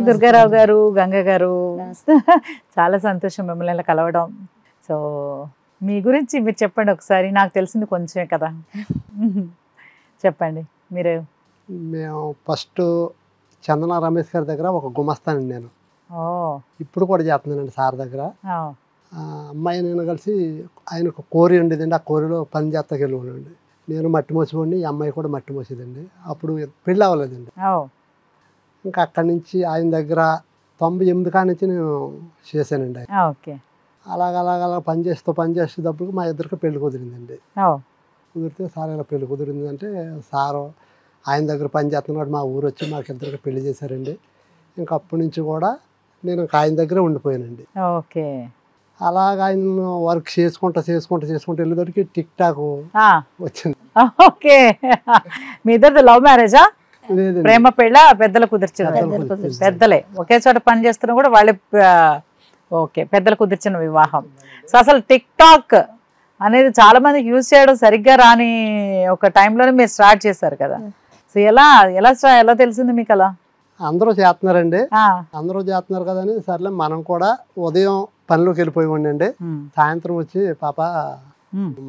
దుర్గారావు గారు, గంగ గారు, చాలా సంతోషం మిమ్మల్ని ఇలా కలవడం. సో మీ గురించి మీరు చెప్పండి ఒకసారి. నాకు తెలిసింది కొంచెమే కదా, చెప్పండి మీరు. మేము ఫస్ట్ చందన రమేష్ గారి దగ్గర ఒక గుమస్తానండి నేను. ఓ, ఇప్పుడు కూడా చేస్తున్నానండి సార్ దగ్గర. ఓ, అమ్మాయి నేను కలిసి ఆయనకు కోరి ఉండేదండి. ఆ కోరిలో పని చేస్తాకి వెళ్ళిపోండి. నేను మట్టి మోసిపోండి, ఈ అమ్మాయి కూడా మట్టి మోసేదండి. అప్పుడు పెళ్ళి అవ్వలేదండి. ఓ, ఇంకా అక్కడి నుంచి ఆయన దగ్గర 98 కాడి నుంచి నేను చేశానండి. ఓకే. అలాగ పని చేసేటప్పుడు మా ఇద్దరికి పెళ్లి కుదిరిందండి. ఓ, కుదిరితే సార్ ఇలా పెళ్లి కుదిరింది అంటే సారు ఆయన దగ్గర పని చేస్తున్నాడు, మా ఊరు వచ్చి మాకు ఇద్దరికి పెళ్లి చేశారండి. ఇంకా అప్పటి నుంచి కూడా నేను ఆయన దగ్గరే ఉండిపోయానండి. ఓకే. అలాగ ఆయన వర్క్ చేసుకుంటా వెళ్ళేసరికి టిక్ టాక్ వచ్చింది. ఓకే. మీ ఇద్దరు లవ్ మ్యారేజా? లేదండి, ప్రేమ పెళ్ళ? పెద్దలు కుదిర్చిన? పెద్దలే, ఒకే చోట పని చేస్తున్నా కూడా వాళ్ళే. ఓకే, పెద్దలు కుదిర్చిన వివాహం. సో అసలు టిక్ టాక్ అనేది చాలా మందికి యూజ్ చేయడం సరిగ్గా రాని ఒక టైంలోనే మీరు స్టార్ట్ చేశారు కదా. సో ఎలా తెలిసింది మీకు అలా? అందరూ చేస్తున్నారండి, అందరూ చేస్తున్నారు కదా అని సర్లే మనం కూడా ఉదయం పనిలోకి వెళ్ళిపోయి అండి. సాయంత్రం వచ్చి పాప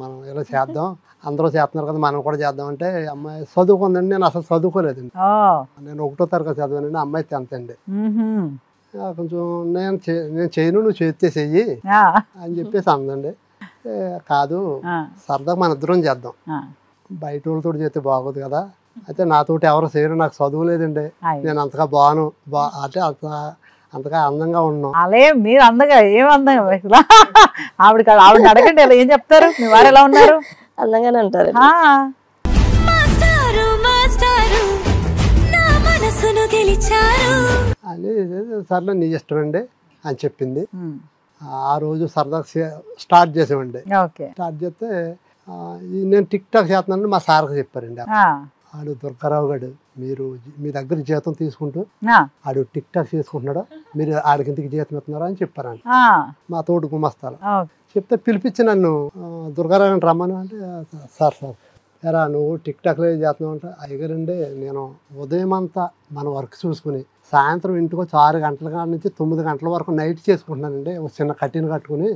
మనం ఇలా చేద్దాం, అందరూ చేస్తున్నారు కదా మనం కూడా చేద్దాం అంటే అమ్మాయి చదువుకుందండి. నేను అసలు చదువుకోలేదండి, నేను 1వ తరగతి చదివానండి. అమ్మాయి 10th అండి. కొంచెం నేను చేయను, నువ్వు చేస్తే చెయ్యి అని చెప్పేసి అందండి. కాదు సరదాగా మన ఇద్దరం చేద్దాం, బయట వాళ్ళతో చేస్తే బాగోదు కదా. అయితే నాతోటి ఎవరు చేయరు, నాకు చదువు లేదండి, నేను అంతగా బాను అంటే అంతగా అందంగా ఉన్నాం. అలా మీరు అందంగా ఏం అందంగా ఆవిడ అడగండి, ఏం చెప్తారు? మీ వారు ఎలా ఉన్నారు? అందంగానే అంటారు. అని సర్లే నీ ఇష్టం అండి అని చెప్పింది. ఆ రోజు సరదాగా స్టార్ట్ చేసామండి. స్టార్ట్ చేస్తే నేను టిక్ టాక్ చేస్తున్నాను మా సార్కి చెప్పారండి. ఆడు దుర్గారావు గారు మీరు మీ దగ్గర జీతం తీసుకుంటూ ఆడు టిక్ టాక్ చేసుకుంటున్నాడు, మీరు ఆడికి ఇంటికి జీతం ఇస్తున్నారా అని చెప్పారండి మా తోడు గుమస్తాలు. చెప్తే పిలిపించి నన్ను దుర్గారావు రమ్మను అంటే సార్ ఎరా నువ్వు టిక్ టాక్లో చేస్తున్నావు అంటే అయ్యగారండి నేను ఉదయం అంతా మన వర్క్ చూసుకుని సాయంత్రం ఇంటికి వచ్చి 6 గంటల కాడ నుంచి 9 గంటల వరకు నైట్ చేసుకుంటున్నానండి. ఒక చిన్న కట్టిన కట్టుకుని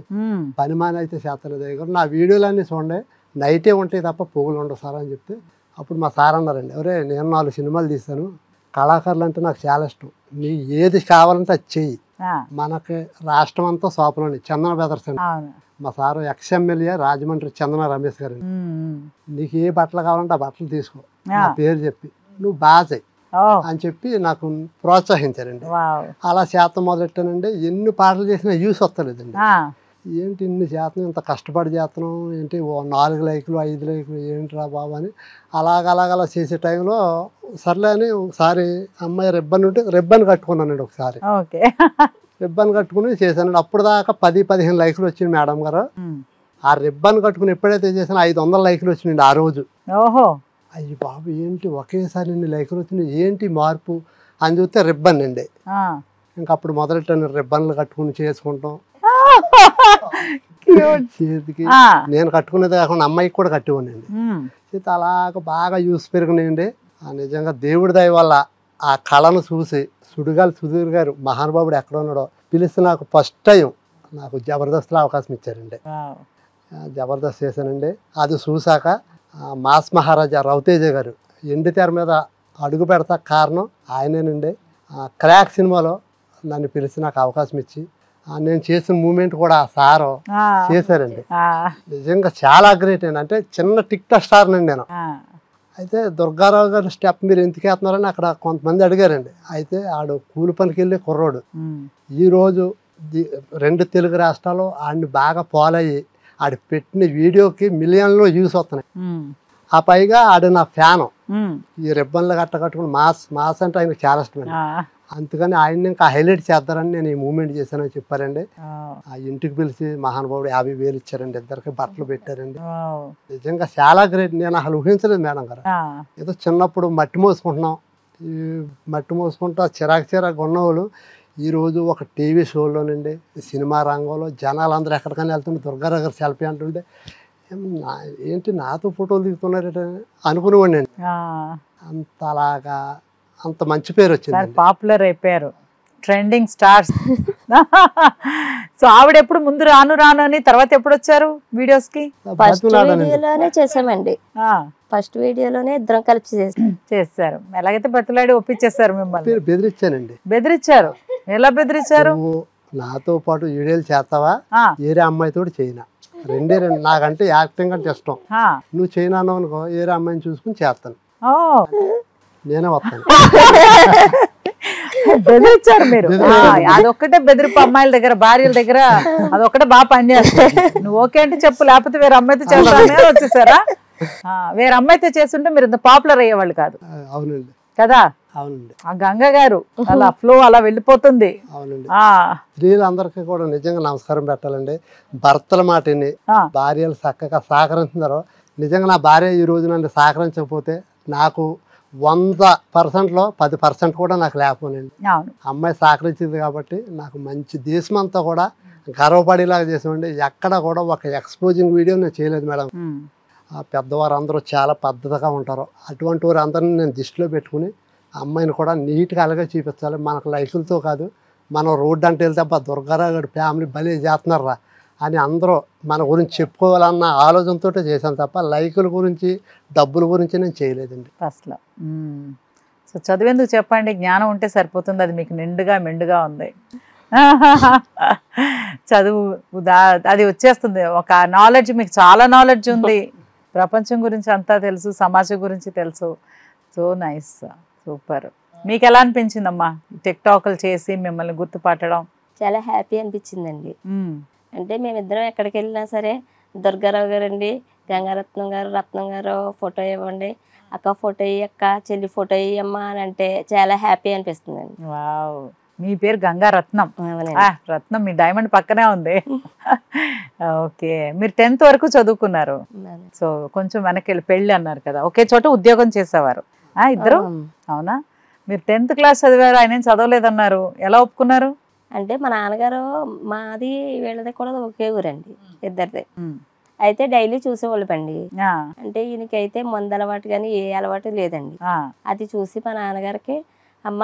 పని మాని అయితే చేస్తలేదు అయ్యగారు, నా వీడియోలన్నీ చూడండి నైటే ఉంటాయి తప్ప పొగులు ఉండవు సార్ అని చెప్తే అప్పుడు మా సార్ అన్నారండి, ఎవరే నేను 4 సినిమాలు తీస్తాను, కళాకారులు అంటే నాకు చాలా ఇష్టం, నీ ఏది కావాలంటే అది చెయ్యి, మనకి రాష్ట్రం అంతా సోపలోని చందన బ్రదర్స్ అండి. మా సారు ఎక్స్ఎమ్మెల్యే రాజమండ్రి చందన రమేష్ గారు, నీకు ఏ బట్టలు కావాలంటే ఆ బట్టలు తీసుకో, నా పేరు చెప్పి నువ్వు బాగా చెయ్యి అని చెప్పి నాకు ప్రోత్సహించారండి. అలా శాతం మొదలెట్టానండి. ఎన్ని పాటలు చేసినా యూస్ వస్తలేదండి. ఏంటి ఇన్ని చేతనం, ఇంత కష్టపడి చేతనం ఏంటి, 4 లైకులు 5 లైకులు ఏంటిరా బాబు అని అలాగలా చేసే టైంలో సర్లే అని ఒకసారి అమ్మాయి రిబ్బన్ కట్టుకున్నానండి. ఒకసారి రిబ్బన్ కట్టుకుని చేశానండి. అప్పుడు దాకా 10-15 లైకులు వచ్చింది మేడం గారు. ఆ రిబ్బన్ కట్టుకుని ఎప్పుడైతే చేసానో 500 లైకులు వచ్చినాయండి ఆ రోజు. అయ్యి బాబు ఏంటి ఒకేసారి ఇన్ని లైకులు వచ్చినాయి, ఏంటి మార్పు అని చూస్తే రిబ్బన్ అండి. ఇంకప్పుడు మొదలెట్టాను రిబ్బన్లు కట్టుకుని చేసుకుంటాం. చేతికి నేను కట్టుకునేది కాకుండా అమ్మాయికి కూడా కట్టుకున్నాండి. చేతి అలాగ బాగా యూస్ పెరిగినాయండి. నిజంగా దేవుడి దయ వల్ల ఆ కళను చూసి సుడిగాలి సుధీర్ గారు మహానుభావుడు ఎక్కడ ఉన్నాడో పిలిస్తే నాకు ఫస్ట్ టైం నాకు జబర్దస్త్లో అవకాశం ఇచ్చారండి. జబర్దస్త్ చేశానండి. అది చూసాక మాస్ మహారాజా రవితేజ గారు ఎండి తెర మీద అడుగు పెడతా కారణం ఆయనేనండి. క్రాక్ సినిమాలో నన్ను పిలిచి నాకు అవకాశం ఇచ్చి నేను చేసిన మూమెంట్ కూడా సారు చేశారండి. నిజంగా చాలా గ్రేట్ అండి. అంటే చిన్న టిక్ టాక్ స్టార్ నండి నేను. అయితే దుర్గారావు గారి స్టెప్ మీరు ఎందుకు వేస్తున్నారని అక్కడ కొంతమంది అడిగారండి. అయితే ఆడు కూలి పనికి వెళ్ళి కుర్రోడు ఈరోజు 2 తెలుగు రాష్ట్రాల్లో ఆడిని బాగా ఫాలో అయ్యి ఆడు పెట్టిన వీడియోకి మిలియన్లో వ్యూస్ వస్తున్నాయి. ఆ పైగా ఆడు నా ఫ్యాను. ఈ రిబ్బన్లు కట్టుకుని మాస్ అంటే ఆయనకు చాలా ఇష్టం. అందుకని ఆయన్ని ఇంకా హైలైట్ చేద్దారని నేను ఈ మూమెంట్ చేశానని చెప్పారండి. ఆ ఇంటికి పిలిచి మహానుభావుడు 50,000 ఇచ్చారండి, ఇద్దరికి బట్టలు పెట్టారండి. నిజంగా చాలా గ్రేట్. నేను అసలు ఊహించలేదు మేడం గారు. ఏదో చిన్నప్పుడు మట్టి మోసుకుంటున్నాం, ఈ మట్టి మోసుకుంటా చిరాకు ఉన్నవాళ్ళు ఈరోజు ఒక టీవీ షోలోనండి సినిమా రంగంలో జనాలు అందరూ ఎక్కడికైనా వెళ్తుంటే దుర్గారావు గారు సెల్ఫీ అంటుంటే ఏంటి నాతో ఫోటోలు దిగుతున్నారట అనుకునేవాడిని అండి. అంత మంచి పేరు వచ్చింది, పాపులర్ అయిపోయారు. Trending stars. సో ఆవిడ ఎప్పుడు ముందు రాను అని, తర్వాత ఎప్పుడు వచ్చారు వీడియోస్ కి? ఫస్ట్ వీడియోలోనే చేసామండి. ఫస్ట్ వీడియోలోనే ఇద్దరం కలిసి చేశారు. ఎలాగైతే బతులాడి ఒప్పించేస్తారు మిమ్మల్ని? బెదిరించానండి. బెదిరించారు? ఎలా బెదిరించారు? నాతో పాటు వీడియోలు చేస్తావా, ఏరే అమ్మాయితో చేయనా, రెండే రెండు. నాకంటే యాక్టింగ్ అంటే ఇష్టం. నువ్వు చేయనా అనుకో, ఏరే అమ్మాయిని చూసుకుని చేస్తాను, నేనే వస్తాను. బెదిరించారు మీరు? అదొక్కటే బెదిరిపు అమ్మాయిల దగ్గర, భార్యల దగ్గర అదొక్కటే బాగా పనిచేస్తుంది. నువ్వు ఓకే అంటే చెప్పు, లేకపోతే వేరే అమ్మాయితో చేస్తానే వచ్చేసారా? వేరే అమ్మాయితో చేస్తుంటే మీరు ఇంత పాపులర్ అయ్యేవాళ్ళు కాదు. అవునండి కదా? అవునండి. ఆ గంగ గారు అలా ఫ్లో అలా వెళ్ళిపోతుంది. అవునండి. స్త్రీలందరికీ కూడా నిజంగా నమస్కారం పెట్టాలండి. భర్తల మాటని భార్యలు చక్కగా సహకరించున్నారో, నిజంగా నా భార్య ఈ రోజు నన్ను సహకరించకపోతే నాకు 100%లో 10% కూడా నాకు లేకపోనండి. అమ్మాయి సహకరించింది కాబట్టి నాకు మంచి దేశం అంతా కూడా గర్వపడేలాగా చేసామండి. ఎక్కడ కూడా ఒక ఎక్స్పోజింగ్ వీడియో నేను చేయలేదు మేడం. ఆ పెద్దవారు అందరూ చాలా పద్ధతిగా ఉంటారు. అటువంటి వారు అందరినీ నేను దృష్టిలో పెట్టుకుని అమ్మాయిని కూడా నీట్గా అలాగే చూపించాలి. మనకు లైకులతో కాదు, మనం రోడ్డు అంటే వెళ్తే అబ్బా దుర్గారావు గారి ఫ్యామిలీ భలే చేస్తున్నారా అని అందరూ మన గురించి చెప్పుకోవాలన్న ఆలోచనతో చేశాను తప్ప లైకుల గురించి, డబ్బుల గురించి నేను చేయలేదండి అసలు. సో చదివేందుకు చెప్పండి, జ్ఞానం ఉంటే సరిపోతుంది. అది మీకు నిండుగా మెండుగా ఉంది. చదువు అది వచ్చేస్తుంది. ఒక నాలెడ్జ్, మీకు చాలా నాలెడ్జ్ ఉంది. ప్రపంచం గురించి అంతా తెలుసు, సమాజం గురించి తెలుసు. So nice, super. మీకు ఎలా అనిపించిందమ్మా టిక్ టాక్లు చేసి మిమ్మల్ని గుర్తుపట్టడం? చాలా హ్యాపీ అనిపించిందండి. అంటే మేమిద్దరం ఎక్కడికి వెళ్ళినా సరే దుర్గారావు గారు అండి, గంగారత్నం గారు, రత్నం గారు ఫోటో ఇవ్వండి, అక్క ఫోటో ఇయ్యి, అక్క చెల్లి ఫోటో ఇయ్యమ్మా అని అంటే చాలా హ్యాపీ అనిపిస్తుందండి. వావ్. మీ పేరు గంగారత్నం? రత్నం మీ డైమండ్ పక్కనే ఉంది. ఓకే. మీరు 10th వరకు చదువుకున్నారు. సో కొంచెం వెనక్కి వెళ్ళి పెళ్ళి అన్నారు కదా, ఒకే చోట ఉద్యోగం చేసేవారు ఇద్దరు? అవునా? మీరు 10th క్లాస్ చదివారు, ఆయన చదవలేదన్నారు, ఎలా ఒప్పుకున్నారు? అంటే మా నాన్నగారు, మాది వీళ్ళది కూడా ఒకే ఊరండి ఇద్దరిది. అయితే డైలీ చూసేవాళ్ళు పండి. అంటే ఈయనకైతే మందు అలవాటు కానీ ఏ అలవాటు లేదండి. అది చూసి మా నాన్నగారికి, అమ్మ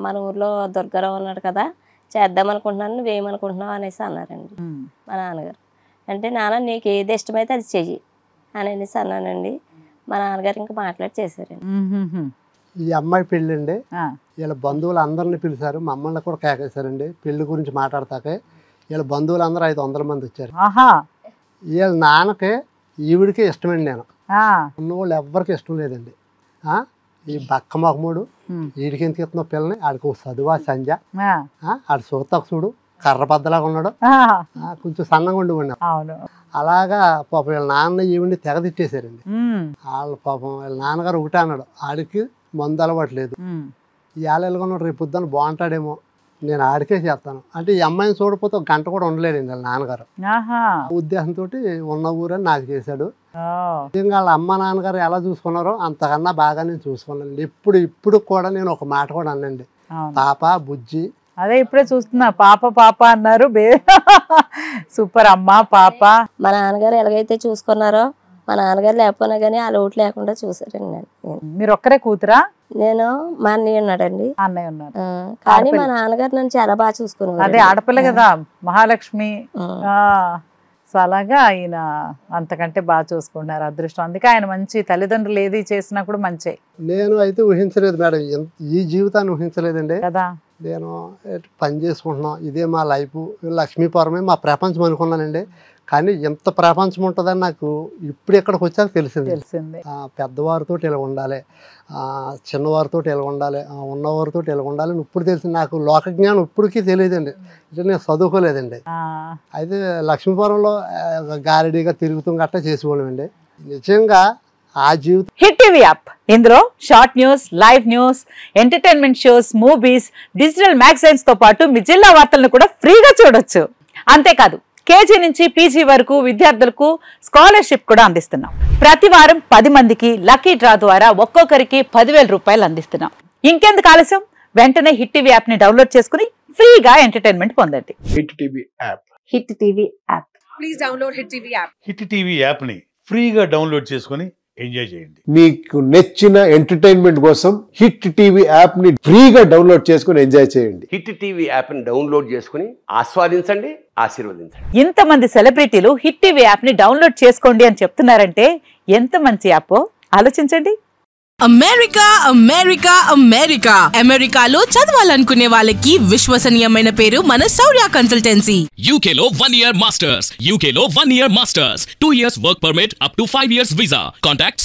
మన ఊర్లో దుర్గారావు ఉన్నాడు కదా, చేద్దాం అనుకుంటున్నాను, నువ్వేమనుకుంటున్నావు అనేసి అన్నారండి మా నాన్నగారు. అంటే నాన్న నీకు ఏది ఇష్టమైతే అది చెయ్యి అనేసి అన్నానండి. మా నాన్నగారు ఇంకా మాట్లాడి చేశారండి. ఈ అమ్మాయి పెళ్ళి అండి, వీళ్ళ బంధువులు అందరిని పిలిచారు, మమ్మల్ని కూడా కేకేశారండి. పెళ్లి గురించి మాట్లాడతాకే వీళ్ళ బంధువులు అందరూ 500 మంది వచ్చారు. వీళ్ళ నాన్నకి ఈవిడికి ఇష్టమండి. నేను ఉన్నవాళ్ళు ఎవ్వరికి ఇష్టం లేదండి. ఈ బక్క మొహముడు వీడికి ఎందుకు ఇస్తున్న పిల్లని, ఆడికి చదువా సంజ, ఆడు సూతకు చూడు కర్ర బద్దలాగా ఉన్నాడు, కొంచెం సన్నగా ఉండి ఉన్నాడు. అలాగా పాపం వీళ్ళ నాన్న ఈవిడిని తెగ తిట్టేశారండి. వాళ్ళ పాపం వీళ్ళ నాన్నగారు ఒకటే అన్నాడు, ఆడికి మందు అలవాట్లేదు, ఈ ఆలెలుగున్నాడు, రేపు పొద్దున్న బాగుంటాడేమో, నేను ఆడికే చేస్తాను అంటే ఈ అమ్మాయిని చూడకపోతే 1 గంట కూడా ఉండలేదండి వాళ్ళ నాన్నగారు. ఉద్దేశంతో ఉన్న ఊరని నాకు చేశాడు. నిజంగా వాళ్ళ అమ్మ నాన్నగారు ఎలా చూసుకున్నారో అంతకన్నా బాగా నేను చూసుకున్నాను. ఇప్పుడు కూడా నేను ఒక మాట కూడా అనండి, పాప బుజ్జి. అదే ఇప్పుడే చూస్తున్నా, పాప పాప అన్నారు. సూపర్ అమ్మ పాప. మా నాన్నగారు ఎలాగైతే చూసుకున్నారో, మా నాన్నగారు లేకపోయినా కానీ ఆ లోటు లేకుండా చూసారండి. నేను. మీరు ఒక్కరే కూతురా? నేను, మా అన్నయ్య ఉన్నాడండి. అన్నయ్య ఉన్నారు. కానీ మా నాన్నగారు నన్ను చాలా బాగా చూసుకున్నారు. అదే ఆడపిల్ల కదా, మహాలక్ష్మి. సో అలాగా ఆయన అంతకంటే బాగా చూసుకుంటున్నారు, అదృష్టం. అందుకే ఆయన మంచి తల్లిదండ్రులు ఏది చేసినా కూడా మంచి. నేను అయితే ఊహించలేదు మేడం, ఈ జీవితాన్ని ఊహించలేదండి కదా. నేను పని చేసుకుంటున్నాం, ఇదే మా లైఫ్, లక్ష్మీపురమే మా ప్రపంచం అనుకున్నానండి. కానీ ఎంత ప్రపంచం ఉంటుందని నాకు ఇప్పుడు ఇక్కడికి వచ్చాక తెలిసింది. పెద్దవారితో ఇలా ఉండాలి, చిన్నవారితో ఇలా ఉండాలి, ఉన్నవారితో ఇలా ఉండాలి ఇప్పుడు తెలిసింది. నాకు లోక జ్ఞానం ఇప్పటికీ తెలియదండి, ఇట్లా నేను చదువుకోలేదండి. అయితే లక్ష్మీపురంలో గారడీగా తిరుగుతూ గట్టా చేసేవాళ్ళమండి. నిజంగా ఆ జీవితం. హిట్ టీవీ యాప్, ఇందులో short news, live news, entertainment shows, movies, digital magazines తో పాటు మీ జిల్లా వార్తలను కూడా ఫ్రీగా చూడొచ్చు. అంతేకాదు కేజీ నుంచి పీజీ వరకు విద్యార్థులకు స్కాలర్షిప్ కూడా అందిస్తున్నాం. ప్రతి వారం 10 మందికి లక్కీ డ్రా ద్వారా ఒక్కొక్కరికి 10,000 రూపాయలు అందిస్తున్నాం. ఇంకెందుకు ఆలస్యం, వెంటనే హిట్ టీవీ యాప్ ని డౌన్లోడ్ చేసుకుని ఫ్రీగా ఎంటర్టైన్మెంట్ పొందండి. Hit TV app. Hit TV app. Please download hit TV app. Hit TV app ని ఫ్రీగా డౌన్లోడ్ చేసుకుని ఎంజాయ్ చేయండి. మీకు నచ్చిన ఎంటర్టైన్మెంట్ కోసం హిట్ టీవీ యాప్ ని ఫ్రీగా డౌన్లోడ్ చేసుకుని ఎంజాయ్ చేయండి. హిట్ టీవీ యాప్ ని డౌన్లోడ్ చేసుకుని ఆస్వాదించండి, ఆశీర్వదించండి. ఇంతమంది సెలబ్రిటీలు హిట్ టీవీ యాప్ ని డౌన్లోడ్ చేసుకోండి అని చెప్తున్నారంటే ఎంత మంచి యాప్ ఆలోచించండి. అమెరికా అమెరికా అమెరికా అమెరికాలో చదవాలనుకునే వాళ్ళకి విశ్వసనీయమైన పేరు మన శౌర్య కన్సల్టెన్సీ. UK లో 1 year masters, UK లో 1 year masters, 2 years work permit up to 5 years visa. Contact